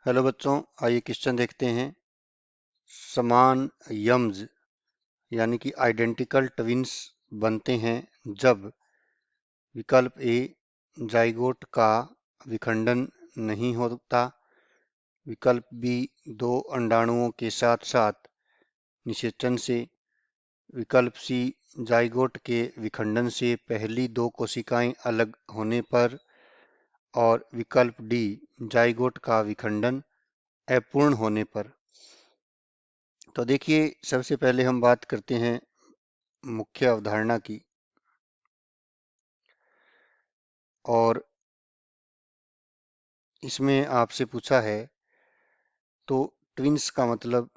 Hello बच्चों, आइए question देखते हैं। समान यम्ज यानी कि आइडेंटिकल ट्विन्स बनते हैं जब विकल्प ए जाइगोट का विखंडन नहीं होता, विकल्प बी दो अंडाणुओं के साथ साथ निषेचन से, विकल्प सी जाइगोट के विखंडन से पहली दो कोशिकाएं अलग होने पर, और विकल्प डी जाइगोट का विखंडन अपूर्ण होने पर। तो देखिए, सबसे पहले हम बात करते हैं मुख्य अवधारणा की। और इसमें आपसे पूछा है तो ट्विन्स का मतलब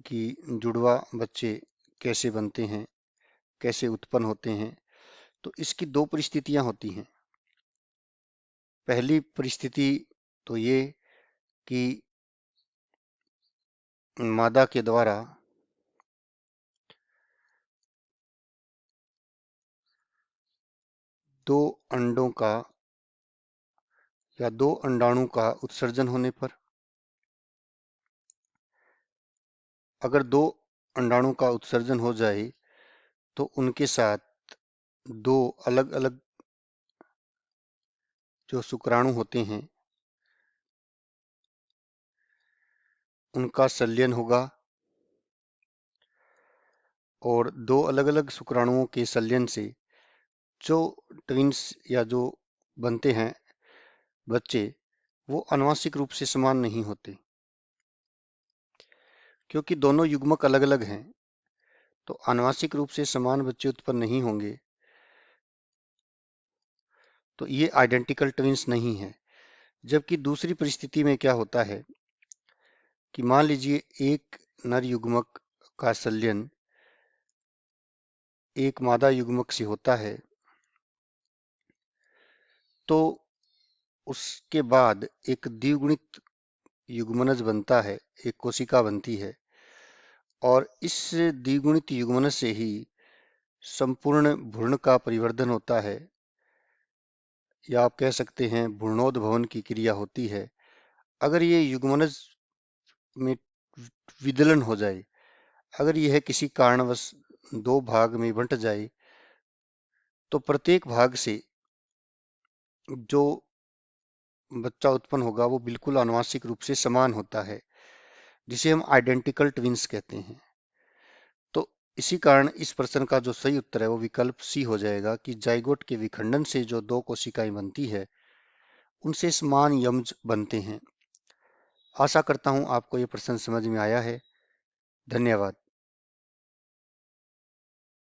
कि जुड़वा बच्चे कैसे बनते हैं, कैसे उत्पन्न होते हैं। तो इसकी दो परिस्थितियां होती हैं। पहली परिस्थिति तो ये कि मादा के द्वारा दो अंडों का या दो अंडाणु का उत्सर्जन होने पर, अगर दो अंडाणु का उत्सर्जन हो जाए तो उनके साथ दो अलग अलग जो शुक्राणु होते हैं उनका संलयन होगा, और दो अलग अलग शुक्राणुओं के संलयन से जो ट्विन्स या जो बनते हैं बच्चे, वो आनुवंशिक रूप से समान नहीं होते। क्योंकि दोनों युग्मक अलग अलग हैं तो आनुवंशिक रूप से समान बच्चे उत्पन्न नहीं होंगे। तो ये आइडेंटिकल ट्विन्स नहीं है। जबकि दूसरी परिस्थिति में क्या होता है कि मान लीजिए एक नर युग्मक का संलयन एक मादा युग्मक से होता है, तो उसके बाद एक द्विगुणित युग्मनज बनता है, एक कोशिका बनती है, और इस द्विगुणित युग्मनज से ही संपूर्ण भ्रूण का परिवर्धन होता है, या आप कह सकते हैं भ्रूणोद्भवन की क्रिया होती है। अगर ये युग्मनज में विदलन हो जाए, अगर यह किसी कारणवश दो भाग में बंट जाए, तो प्रत्येक भाग से जो बच्चा उत्पन्न होगा वो बिल्कुल आनुवंशिक रूप से समान होता है, जिसे हम आइडेंटिकल ट्विन्स कहते हैं। तो इसी कारण इस प्रश्न का जो सही उत्तर है वो विकल्प सी हो जाएगा कि जाइगोट के विखंडन से जो दो कोशिकाएं बनती है उनसे समान यम्ज बनते हैं। आशा करता हूं आपको ये प्रश्न समझ में आया है। धन्यवाद।